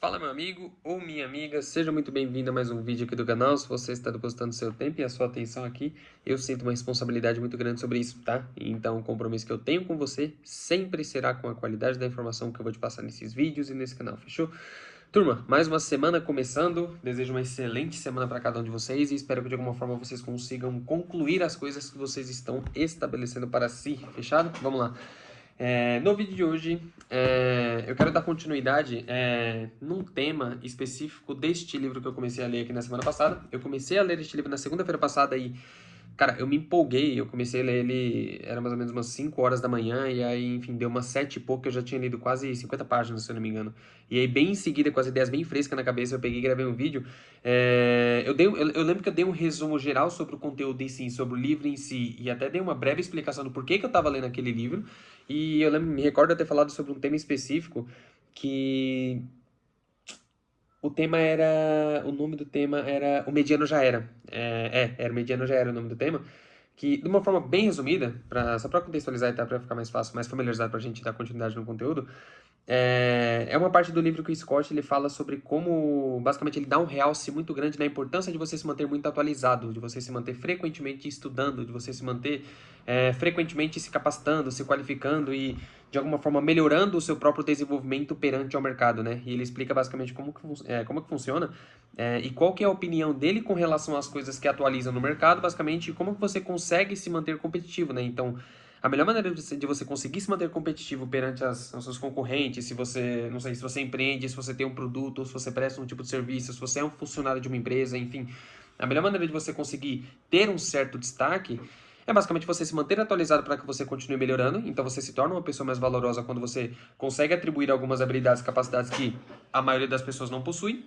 Fala meu amigo ou minha amiga, seja muito bem-vindo a mais um vídeo aqui do canal. Se você está depositando seu tempo e a sua atenção aqui, eu sinto uma responsabilidade muito grande sobre isso, tá? Então o compromisso que eu tenho com você sempre será com a qualidade da informação que eu vou te passar nesses vídeos e nesse canal, fechou? Turma, mais uma semana começando, desejo uma excelente semana para cada um de vocês e espero que de alguma forma vocês consigam concluir as coisas que vocês estão estabelecendo para si, fechado? Vamos lá. No vídeo de hoje, eu quero dar continuidade num tema específico deste livro que eu comecei a ler aqui na semana passada. Eu comecei a ler este livro na segunda-feira passada e, cara, eu me empolguei. Eu comecei a ler ele, era mais ou menos umas 5 horas da manhã, e aí, enfim, deu umas 7 e pouco, eu já tinha lido quase 50 páginas, se eu não me engano. E aí, bem em seguida, com as ideias bem frescas na cabeça, eu peguei e gravei um vídeo. Eu lembro que eu dei um resumo geral sobre o conteúdo em si, sobre o livro em si, e até dei uma breve explicação do porquê que eu estava lendo aquele livro. E eu me recordo de ter falado sobre um tema específico que o tema era. O nome do tema era O Mediano Já Era. Era O Mediano Já Era o nome do tema. Que, de uma forma bem resumida, só para contextualizar e tá, para ficar mais fácil, mais familiarizado para a gente dar continuidade no conteúdo, é uma parte do livro que o Scott ele fala sobre como, basicamente, ele dá um realce muito grande na importância de você se manter muito atualizado, de você se manter frequentemente estudando, de você se manter frequentemente se capacitando, se qualificando e, de alguma forma, melhorando o seu próprio desenvolvimento perante ao mercado, né? E ele explica basicamente como que funciona e qual que é a opinião dele com relação às coisas que atualizam no mercado, basicamente, e como que você consegue se manter competitivo, né? Então, a melhor maneira de você conseguir se manter competitivo perante os seus concorrentes, se você, não sei, se você empreende, se você tem um produto, ou se você presta um tipo de serviço, se você é um funcionário de uma empresa, enfim, a melhor maneira de você conseguir ter um certo destaque é basicamente você se manter atualizado para que você continue melhorando. Então você se torna uma pessoa mais valorosa quando você consegue atribuir algumas habilidades e capacidades que a maioria das pessoas não possui.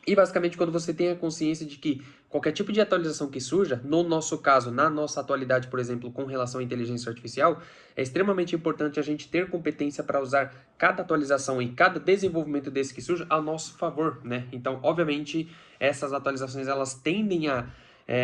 E basicamente quando você tem a consciência de que qualquer tipo de atualização que surja, no nosso caso, na nossa atualidade, por exemplo, com relação à inteligência artificial, é extremamente importante a gente ter competência para usar cada atualização e cada desenvolvimento desse que surja a nosso favor, né? Então, obviamente, essas atualizações elas tendem a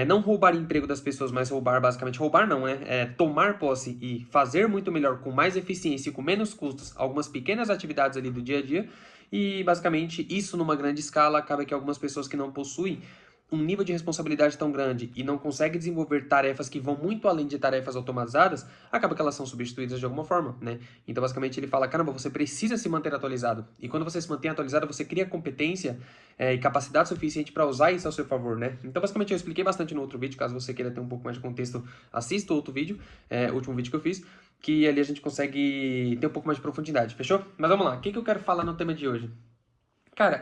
não roubar emprego das pessoas, mas basicamente, roubar não, né? Tomar posse e fazer muito melhor, com mais eficiência e com menos custos, algumas pequenas atividades ali do dia a dia, e basicamente isso numa grande escala acaba que algumas pessoas que não possuem um nível de responsabilidade tão grande e não conseguem desenvolver tarefas que vão muito além de tarefas automatizadas, acaba que elas são substituídas de alguma forma, né? Então, basicamente, ele fala, caramba, você precisa se manter atualizado. E quando você se mantém atualizado, você cria competência e capacidade suficiente para usar isso ao seu favor, né? Então, basicamente, eu expliquei bastante no outro vídeo, caso você queira ter um pouco mais de contexto, assista o outro vídeo, o último vídeo que eu fiz, que ali a gente consegue ter um pouco mais de profundidade, fechou? Mas vamos lá, o que eu quero falar no tema de hoje? Cara,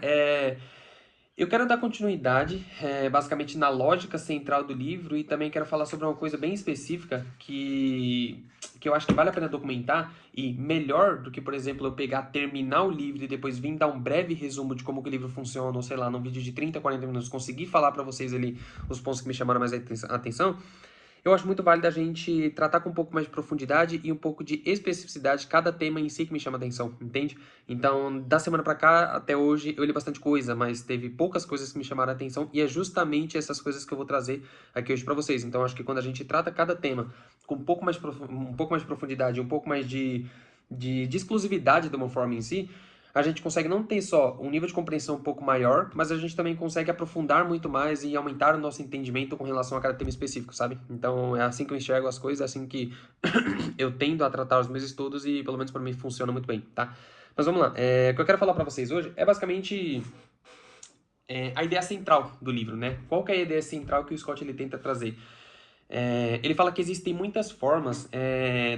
eu quero dar continuidade, basicamente na lógica central do livro e também quero falar sobre uma coisa bem específica que eu acho que vale a pena documentar e melhor do que, por exemplo, eu pegar, terminar o livro e depois vir dar um breve resumo de como que o livro funciona, ou sei lá, num vídeo de 30, 40 minutos, conseguir falar pra vocês ali os pontos que me chamaram mais a atenção. Eu acho muito válido a gente tratar com um pouco mais de profundidade e um pouco de especificidade cada tema em si que me chama a atenção, entende? Então, da semana pra cá até hoje eu li bastante coisa, mas teve poucas coisas que me chamaram a atenção e é justamente essas coisas que eu vou trazer aqui hoje pra vocês. Então, acho que quando a gente trata cada tema com um pouco mais de profundidade, um pouco mais de exclusividade de uma forma em si, a gente consegue não ter só um nível de compreensão um pouco maior, mas a gente também consegue aprofundar muito mais e aumentar o nosso entendimento com relação a cada tema específico, sabe? Então é assim que eu enxergo as coisas, é assim que eu tendo a tratar os meus estudos e pelo menos para mim funciona muito bem, tá? Mas vamos lá, o que eu quero falar para vocês hoje é basicamente a ideia central do livro, né? Qual que é a ideia central que o Scott ele tenta trazer? Ele fala que existem muitas formas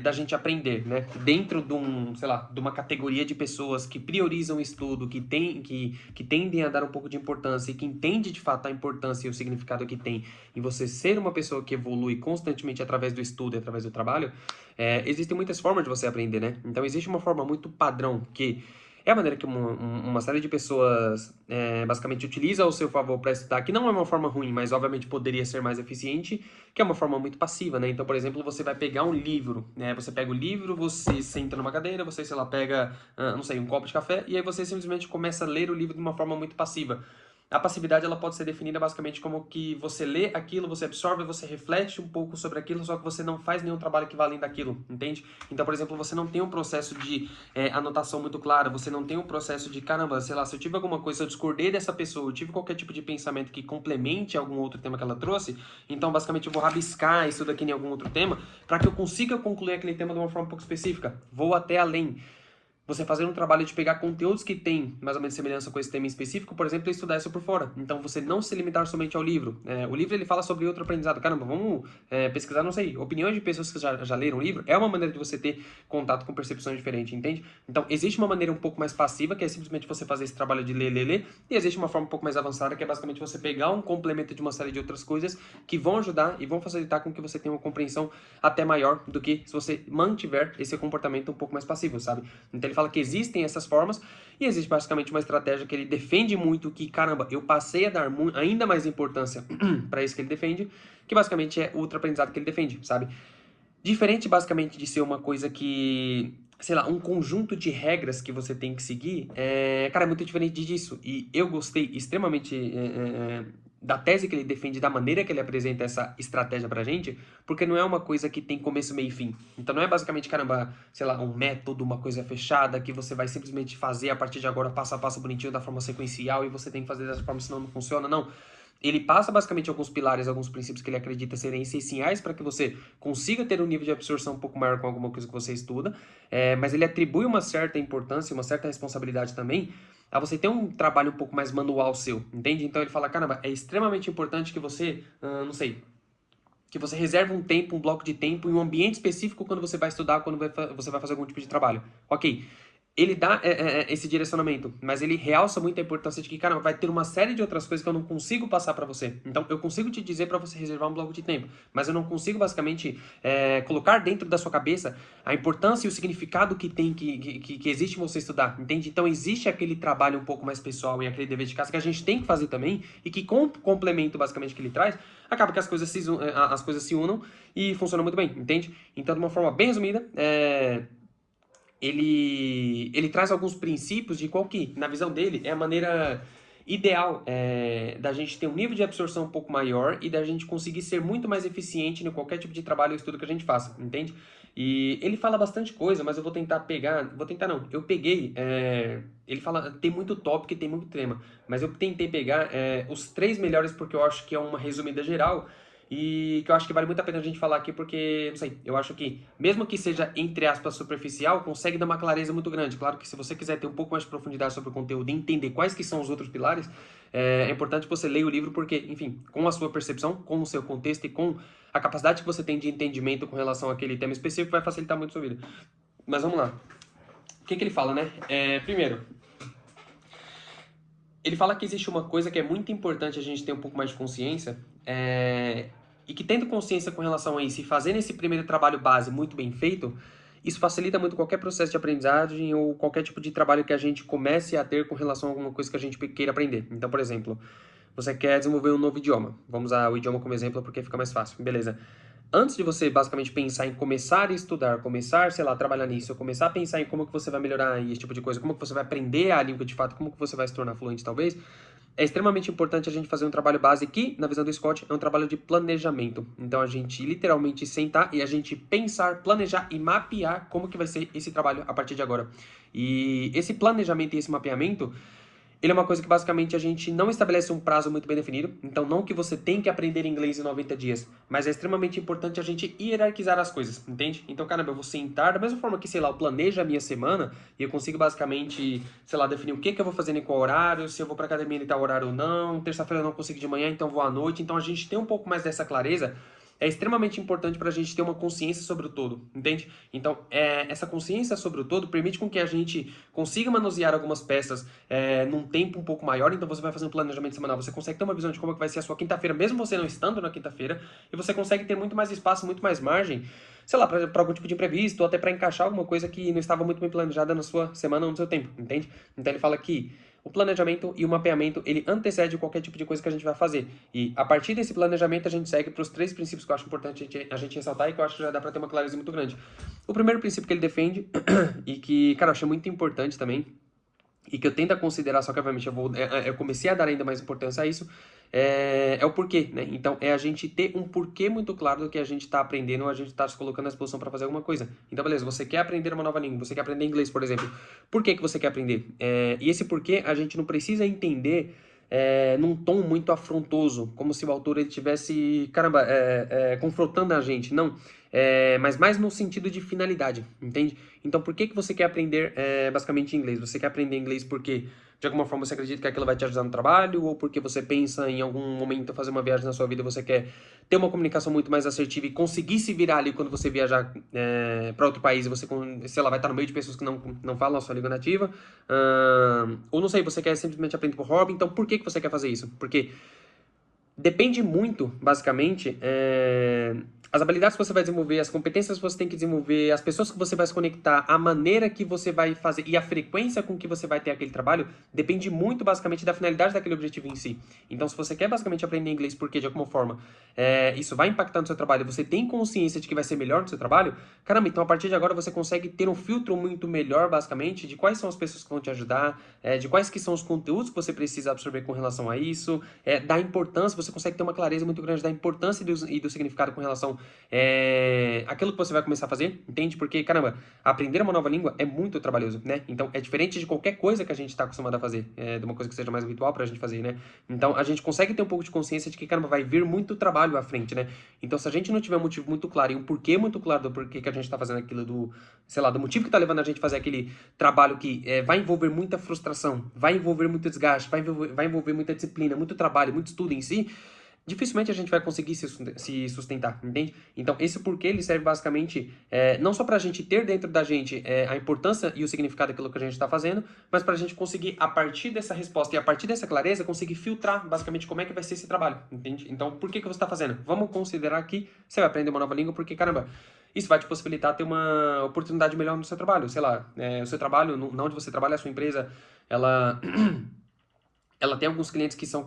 da gente aprender, né? Dentro de sei lá, de uma categoria de pessoas que priorizam o estudo, que tendem a dar um pouco de importância e que entende de fato a importância e o significado que tem em você ser uma pessoa que evolui constantemente através do estudo e através do trabalho, existem muitas formas de você aprender, né? Então existe uma forma muito padrão que é a maneira que uma série de pessoas basicamente utiliza ao seu favor para estudar, que não é uma forma ruim, mas obviamente poderia ser mais eficiente, que é uma forma muito passiva, né? Então, por exemplo, você vai pegar um livro, né? Você pega o livro, você senta numa cadeira, você, sei lá, pega, não sei, um copo de café, e aí você simplesmente começa a ler o livro de uma forma muito passiva. A passividade ela pode ser definida basicamente como que você lê aquilo, você absorve, você reflete um pouco sobre aquilo, só que você não faz nenhum trabalho que vá além daquilo, entende? Então, por exemplo, você não tem um processo de anotação muito claro, você não tem um processo de, caramba, sei lá, se eu tive alguma coisa, se eu discordei dessa pessoa, eu tive qualquer tipo de pensamento que complemente algum outro tema que ela trouxe, então basicamente eu vou rabiscar isso daqui em algum outro tema, para que eu consiga concluir aquele tema de uma forma um pouco específica. Vou até além. Você fazer um trabalho de pegar conteúdos que têm mais ou menos semelhança com esse tema em específico, por exemplo, e estudar isso por fora. Então, você não se limitar somente ao livro. O livro, ele fala sobre outro aprendizado. Caramba, vamos pesquisar, não sei, opiniões de pessoas que já leram o livro. É uma maneira de você ter contato com percepções diferentes, entende? Então, existe uma maneira um pouco mais passiva, que é simplesmente você fazer esse trabalho de ler. E existe uma forma um pouco mais avançada, que é basicamente você pegar um complemento de uma série de outras coisas que vão ajudar e vão facilitar com que você tenha uma compreensão até maior do que se você mantiver esse comportamento um pouco mais passivo, sabe? Então, ele fala que existem essas formas e existe basicamente uma estratégia que ele defende muito, que, caramba, eu passei a dar ainda mais importância para isso que ele defende, que basicamente é o outro aprendizado que ele defende, sabe? Diferente basicamente de ser uma coisa que, sei lá, um conjunto de regras que você tem que seguir, cara, é muito diferente disso. E eu gostei extremamente da tese que ele defende, da maneira que ele apresenta essa estratégia pra gente, porque não é uma coisa que tem começo, meio e fim. Então não é basicamente, caramba, sei lá, um método, uma coisa fechada, que você vai simplesmente fazer a partir de agora, passo a passo bonitinho, da forma sequencial, e você tem que fazer dessa forma, senão não funciona, não. Ele passa basicamente alguns pilares, alguns princípios que ele acredita serem essenciais para que você consiga ter um nível de absorção um pouco maior com alguma coisa que você estuda, mas ele atribui uma certa importância, uma certa responsabilidade também a você ter um trabalho um pouco mais manual seu, entende? Então ele fala, caramba, é extremamente importante que você, não sei, que você reserve um tempo, um bloco de tempo em um ambiente específico quando você vai estudar, quando você vai fazer algum tipo de trabalho. Ok, ele dá esse direcionamento, mas ele realça muito a importância de que, cara, vai ter uma série de outras coisas que eu não consigo passar para você. Então, eu consigo te dizer para você reservar um bloco de tempo, mas eu não consigo, basicamente, colocar dentro da sua cabeça a importância e o significado que tem, que existe em você estudar, entende? Então, existe aquele trabalho um pouco mais pessoal e aquele dever de casa que a gente tem que fazer também, e que com o complemento, basicamente, que ele traz, acaba que as coisas se unam e funcionam muito bem, entende? Então, de uma forma bem resumida, ele traz alguns princípios de qual que, na visão dele, é a maneira ideal da gente ter um nível de absorção um pouco maior e da gente conseguir ser muito mais eficiente em qualquer tipo de trabalho ou estudo que a gente faça, entende? E ele fala bastante coisa, mas eu vou tentar pegar, vou tentar não, eu peguei, ele fala, tem muito tópico e tem muito tema, mas eu tentei pegar os 3 melhores porque eu acho que é uma resumida geral, e que eu acho que vale muito a pena a gente falar aqui porque, não sei, eu acho que, mesmo que seja, entre aspas, superficial, consegue dar uma clareza muito grande. Claro que se você quiser ter um pouco mais de profundidade sobre o conteúdo e entender quais que são os outros pilares, é importante que você leia o livro porque, enfim, com a sua percepção, com o seu contexto e com a capacidade que você tem de entendimento com relação àquele tema específico, vai facilitar muito a sua vida. Mas vamos lá. O que ele fala, né? Primeiro, ele fala que existe uma coisa que é muito importante a gente ter um pouco mais de consciência, e que tendo consciência com relação a isso e fazendo esse primeiro trabalho base muito bem feito, isso facilita muito qualquer processo de aprendizagem ou qualquer tipo de trabalho que a gente comece a ter com relação a alguma coisa que a gente queira aprender. Então, por exemplo, você quer desenvolver um novo idioma. Vamos usar o idioma como exemplo porque fica mais fácil. Beleza. Antes de você basicamente pensar em começar a estudar, começar, sei lá, a trabalhar nisso, ou começar a pensar em como que você vai melhorar esse tipo de coisa, como que você vai aprender a língua de fato, como que você vai se tornar fluente talvez, é extremamente importante a gente fazer um trabalho base que, na visão do Scott, é um trabalho de planejamento. Então a gente literalmente sentar e a gente pensar, planejar e mapear como que vai ser esse trabalho a partir de agora. E esse planejamento e esse mapeamento, ele é uma coisa que basicamente a gente não estabelece um prazo muito bem definido, então não que você tem que aprender inglês em 90 dias, mas é extremamente importante a gente hierarquizar as coisas, entende? Então, caramba, eu vou sentar, da mesma forma que, sei lá, eu planejo a minha semana e eu consigo basicamente, sei lá, definir o que eu vou fazer em qual horário, se eu vou pra academia em tal horário ou não, terça-feira eu não consigo de manhã, então vou à noite, então a gente tem um pouco mais dessa clareza, é extremamente importante para a gente ter uma consciência sobre o todo, entende? Então, essa consciência sobre o todo permite com que a gente consiga manusear algumas peças num tempo um pouco maior, então você vai fazer um planejamento semanal, você consegue ter uma visão de como é que vai ser a sua quinta-feira, mesmo você não estando na quinta-feira, e você consegue ter muito mais espaço, muito mais margem, sei lá, para algum tipo de imprevisto, ou até para encaixar alguma coisa que não estava muito bem planejada na sua semana ou no seu tempo, entende? Então ele fala que o planejamento e o mapeamento, ele antecede qualquer tipo de coisa que a gente vai fazer. E a partir desse planejamento, a gente segue para os 3 princípios que eu acho importante a gente ressaltar e que eu acho que já dá para ter uma clareza muito grande. O primeiro princípio que ele defende, e que, cara, eu achei muito importante também, e que eu tento a considerar, só que obviamente eu comecei a dar ainda mais importância a isso, é o porquê, né? Então, é a gente ter um porquê muito claro do que a gente está aprendendo ou a gente está se colocando à disposição para fazer alguma coisa. Então, beleza, você quer aprender uma nova língua, você quer aprender inglês, por exemplo. Por que que você quer aprender? E esse porquê a gente não precisa entender num tom muito afrontoso, como se o autor ele tivesse, caramba, confrontando a gente. Não. Mas mais no sentido de finalidade, entende? Então, por que que você quer aprender basicamente inglês? Você quer aprender inglês porque, de alguma forma, você acredita que aquilo vai te ajudar no trabalho? Ou porque você pensa em algum momento fazer uma viagem na sua vida e você quer ter uma comunicação muito mais assertiva e conseguir se virar ali quando você viajar para outro país e você, sei lá, vai estar no meio de pessoas que não falam a sua língua nativa? Ou não sei, você quer simplesmente aprender por hobby? Então, por que que você quer fazer isso? Porque depende muito, basicamente, as habilidades que você vai desenvolver, as competências que você tem que desenvolver, as pessoas que você vai se conectar, a maneira que você vai fazer e a frequência com que você vai ter aquele trabalho, depende muito, basicamente, da finalidade daquele objetivo em si. Então, se você quer, basicamente, aprender inglês porque, de alguma forma, isso vai impactar no seu trabalho, você tem consciência de que vai ser melhor no seu trabalho, caramba, então, a partir de agora, você consegue ter um filtro muito melhor, basicamente, de quais são as pessoas que vão te ajudar, de quais que são os conteúdos que você precisa absorver com relação a isso, da importância, você consegue ter uma clareza muito grande da importância e do significado com relação àquilo que você vai começar a fazer, entende? Porque, caramba, aprender uma nova língua é muito trabalhoso, né? Então, é diferente de qualquer coisa que a gente está acostumado a fazer, de uma coisa que seja mais habitual pra gente fazer, né? Então, a gente consegue ter um pouco de consciência de que, caramba, vai vir muito trabalho à frente, né? Então, se a gente não tiver um motivo muito claro e um porquê muito claro do porquê que a gente tá fazendo aquilo, sei lá, do motivo que tá levando a gente a fazer aquele trabalho que vai envolver muita frustração, vai envolver muito desgaste, vai envolver muita disciplina, muito trabalho, muito estudo em si, dificilmente a gente vai conseguir se sustentar, entende? Então, esse porquê, ele serve basicamente não só para a gente ter dentro da gente a importância e o significado daquilo que a gente está fazendo, mas para a gente conseguir, a partir dessa resposta e a partir dessa clareza, conseguir filtrar basicamente como é que vai ser esse trabalho, entende? Então, por que que você está fazendo? Vamos considerar que você vai aprender uma nova língua porque, caramba, isso vai te possibilitar ter uma oportunidade melhor no seu trabalho, sei lá, o seu trabalho, não onde você trabalha, a sua empresa, ela ela tem alguns clientes que são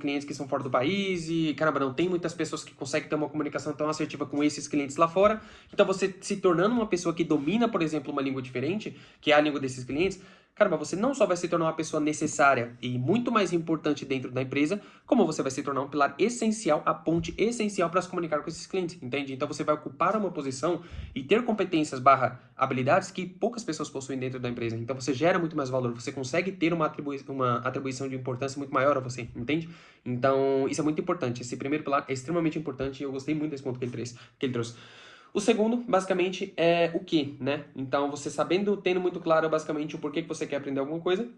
fora do país e, caramba, não tem muitas pessoas que conseguem ter uma comunicação tão assertiva com esses clientes lá fora. Então, você se tornando uma pessoa que domina, por exemplo, uma língua diferente, que é a língua desses clientes, caramba, você não só vai se tornar uma pessoa necessária e muito mais importante dentro da empresa, como você vai se tornar um pilar essencial, a ponte essencial para se comunicar com esses clientes, entende? Então, você vai ocupar uma posição e ter competências barra habilidades que poucas pessoas possuem dentro da empresa. Então, você gera muito mais valor, você consegue ter uma atribuição de importância muito maior a você, entende? Então, isso é muito importante. Esse primeiro pilar é extremamente importante e eu gostei muito desse ponto que ele trouxe. O segundo, basicamente, é o que, né? Então, você sabendo, tendo muito claro, basicamente, o porquê que você quer aprender alguma coisa,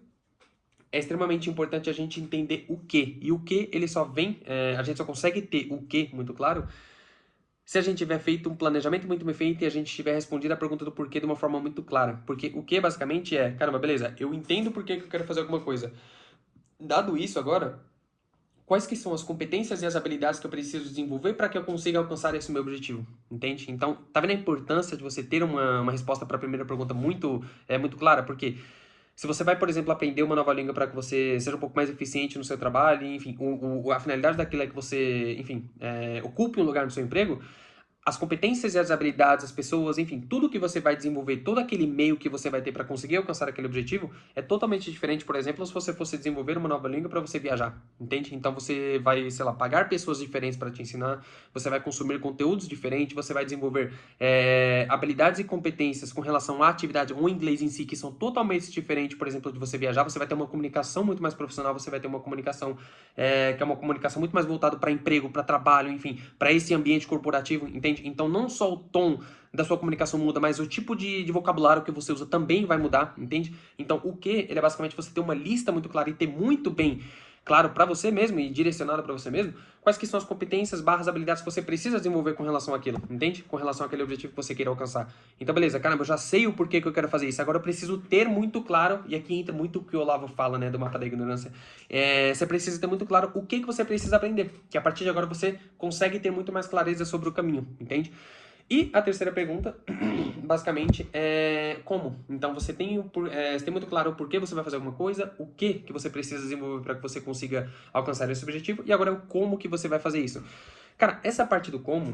é extremamente importante a gente entender o que. E o que, ele só vem, a gente só consegue ter o que muito claro se a gente tiver feito um planejamento muito bem feito e a gente tiver respondido a pergunta do porquê de uma forma muito clara. Porque o que, basicamente, caramba, beleza, eu entendo por que eu quero fazer alguma coisa. Dado isso agora, quais que são as competências e as habilidades que eu preciso desenvolver para que eu consiga alcançar esse meu objetivo, entende? Então, tá vendo a importância de você ter uma resposta para a primeira pergunta muito clara? Porque se você vai, por exemplo, aprender uma nova língua para que você seja um pouco mais eficiente no seu trabalho, enfim, a finalidade daquilo é que você, enfim, ocupe um lugar no seu emprego, as competências e as habilidades, as pessoas, enfim, tudo que você vai desenvolver, todo aquele meio que você vai ter para conseguir alcançar aquele objetivo é totalmente diferente, por exemplo, se você fosse desenvolver uma nova língua para você viajar, entende? Então você vai, sei lá, pagar pessoas diferentes para te ensinar, você vai consumir conteúdos diferentes, você vai desenvolver habilidades e competências com relação à atividade, ou inglês em si, que são totalmente diferentes, por exemplo, de você viajar, você vai ter uma comunicação muito mais profissional, você vai ter uma comunicação que é uma comunicação muito mais voltada para emprego, para trabalho, enfim, para esse ambiente corporativo, entende? Então, não só o tom da sua comunicação muda, mas o tipo de vocabulário que você usa também vai mudar, entende? Então, o que, ele é basicamente você ter uma lista muito clara e ter muito bem claro para você mesmo e direcionado para você mesmo, quais que são as competências barras habilidades que você precisa desenvolver com relação àquilo, entende? Com relação àquele objetivo que você queira alcançar. Então, beleza, caramba, eu já sei o porquê que eu quero fazer isso, agora eu preciso ter muito claro, e aqui entra muito o que o Olavo fala, né, do mapa da ignorância, você precisa ter muito claro o que você precisa aprender, que a partir de agora você consegue ter muito mais clareza sobre o caminho, entende? E a terceira pergunta, basicamente, é como. Então, você tem muito claro o porquê você vai fazer alguma coisa, o que você precisa desenvolver para que você consiga alcançar esse objetivo, e agora é o como que você vai fazer isso. Cara, essa parte do como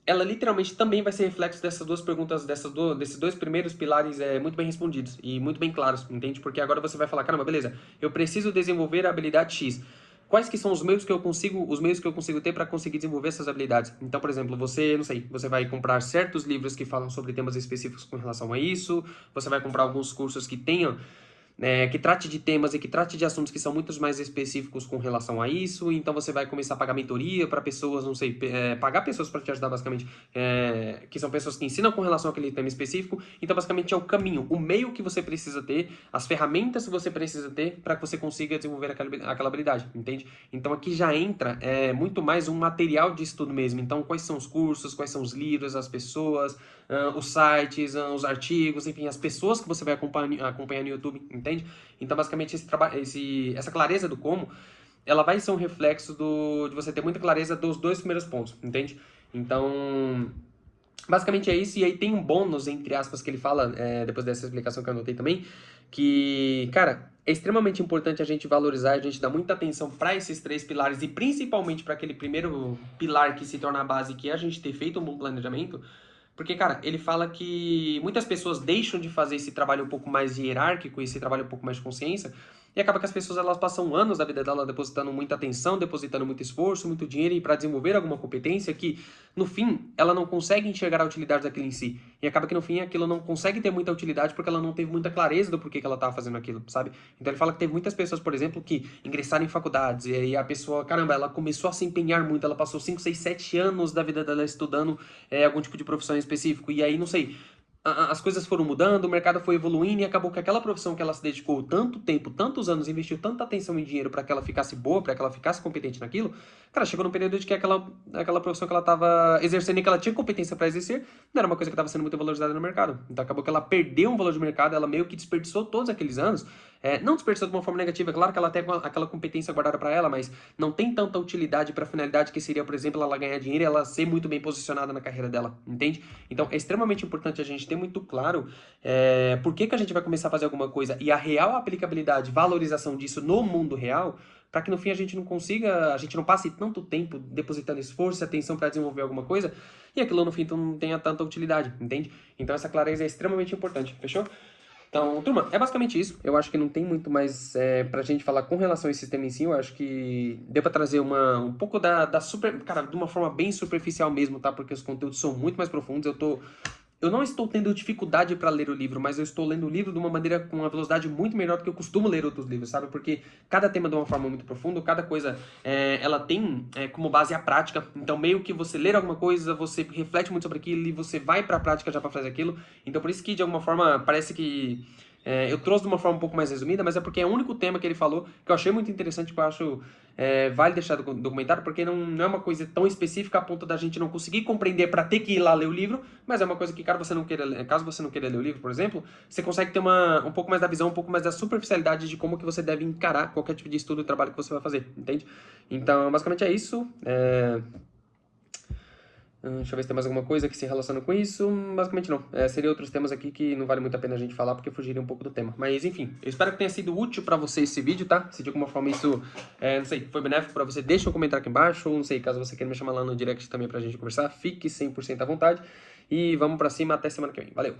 ela literalmente também vai ser reflexo dessas duas perguntas, desses dois primeiros pilares muito bem respondidos e muito bem claros, entende? Porque agora você vai falar, caramba, beleza, eu preciso desenvolver a habilidade X. Quais que são os meios que eu consigo ter para conseguir desenvolver essas habilidades? Então, por exemplo, você, não sei, você vai comprar certos livros que falam sobre temas específicos com relação a isso, você vai comprar alguns cursos que tenham que trate de temas e que trate de assuntos que são muito mais específicos com relação a isso. Então você vai começar a pagar mentoria para pessoas, não sei, pagar pessoas para te ajudar basicamente, que são pessoas que ensinam com relação àquele tema específico. Então basicamente é o caminho, o meio que você precisa ter, as ferramentas que você precisa ter para que você consiga desenvolver aquela habilidade, entende? Então aqui já entra muito mais um material de estudo mesmo. Então quais são os cursos, quais são os livros, as pessoas, os sites, os artigos, enfim, as pessoas que você vai acompanhar no YouTube, entende? Então, basicamente, essa clareza do como, ela vai ser um reflexo de você ter muita clareza dos dois primeiros pontos, entende? Então, basicamente é isso. E aí tem um bônus, entre aspas, que ele fala, depois dessa explicação que eu anotei também, que, cara, é extremamente importante a gente valorizar, a gente dar muita atenção para esses três pilares e principalmente para aquele primeiro pilar que se torna a base, que é a gente ter feito um bom planejamento. Porque, cara, ele fala que muitas pessoas deixam de fazer esse trabalho um pouco mais hierárquico, esse trabalho um pouco mais de consciência, e acaba que as pessoas elas passam anos da vida dela depositando muita atenção, depositando muito esforço, muito dinheiro para desenvolver alguma competência que, no fim, ela não consegue enxergar a utilidade daquilo em si. E acaba que, no fim, aquilo não consegue ter muita utilidade porque ela não teve muita clareza do porquê que ela estava fazendo aquilo, sabe? Então ele fala que teve muitas pessoas, por exemplo, que ingressaram em faculdades, e aí a pessoa, caramba, ela começou a se empenhar muito, ela passou 5, 6, 7 anos da vida dela estudando algum tipo de profissão específico. E aí, não sei, as coisas foram mudando, o mercado foi evoluindo e acabou que aquela profissão que ela se dedicou tanto tempo, tantos anos, investiu tanta atenção e dinheiro para que ela ficasse boa, para que ela ficasse competente naquilo, cara, chegou num período de que aquela profissão que ela estava exercendo e que ela tinha competência para exercer, não era uma coisa que estava sendo muito valorizada no mercado. Então acabou que ela perdeu um valor de mercado, ela meio que desperdiçou todos aqueles anos. Não desperdiçou de uma forma negativa, é claro que ela tem aquela competência guardada para ela, mas não tem tanta utilidade para a finalidade que seria, por exemplo, ela ganhar dinheiro e ela ser muito bem posicionada na carreira dela, entende? Então é extremamente importante a gente ter muito claro por que a gente vai começar a fazer alguma coisa e a real aplicabilidade, valorização disso no mundo real, para que no fim a gente não passe tanto tempo depositando esforço e atenção para desenvolver alguma coisa e aquilo no fim não tenha tanta utilidade, entende? Então essa clareza é extremamente importante, fechou? Então, turma, é basicamente isso. Eu acho que não tem muito mais pra gente falar com relação a esse sistema em si. Eu acho que deu pra trazer um pouco da super. Cara, de uma forma bem superficial mesmo, tá? Porque os conteúdos são muito mais profundos. Eu não estou tendo dificuldade para ler o livro, mas eu estou lendo o livro de uma maneira com uma velocidade muito melhor do que eu costumo ler outros livros, sabe? Porque cada tema é de uma forma muito profunda, cada coisa ela tem como base a prática. Então, meio que você ler alguma coisa, você reflete muito sobre aquilo e você vai para a prática já para fazer aquilo. Então, por isso que de alguma forma parece que eu trouxe de uma forma um pouco mais resumida, mas é porque é o único tema que ele falou que eu achei muito interessante, que eu acho vale deixar do documentário, porque não é uma coisa tão específica a ponto da gente não conseguir compreender para ter que ir lá ler o livro, mas é uma coisa que caso você não queira ler o livro, por exemplo, você consegue ter um pouco mais da visão, um pouco mais da superficialidade de como que você deve encarar qualquer tipo de estudo e trabalho que você vai fazer, entende? Então, basicamente é isso. Deixa eu ver se tem mais alguma coisa que se relaciona com isso. Basicamente não. Seria outros temas aqui que não vale muito a pena a gente falar porque fugiria um pouco do tema. Mas enfim, eu espero que tenha sido útil pra você esse vídeo, tá? Se de alguma forma isso, não sei, foi benéfico pra você, deixa um comentário aqui embaixo. Ou não sei, caso você queira me chamar lá no direct também pra gente conversar, fique 100% à vontade. E vamos pra cima, até semana que vem. Valeu!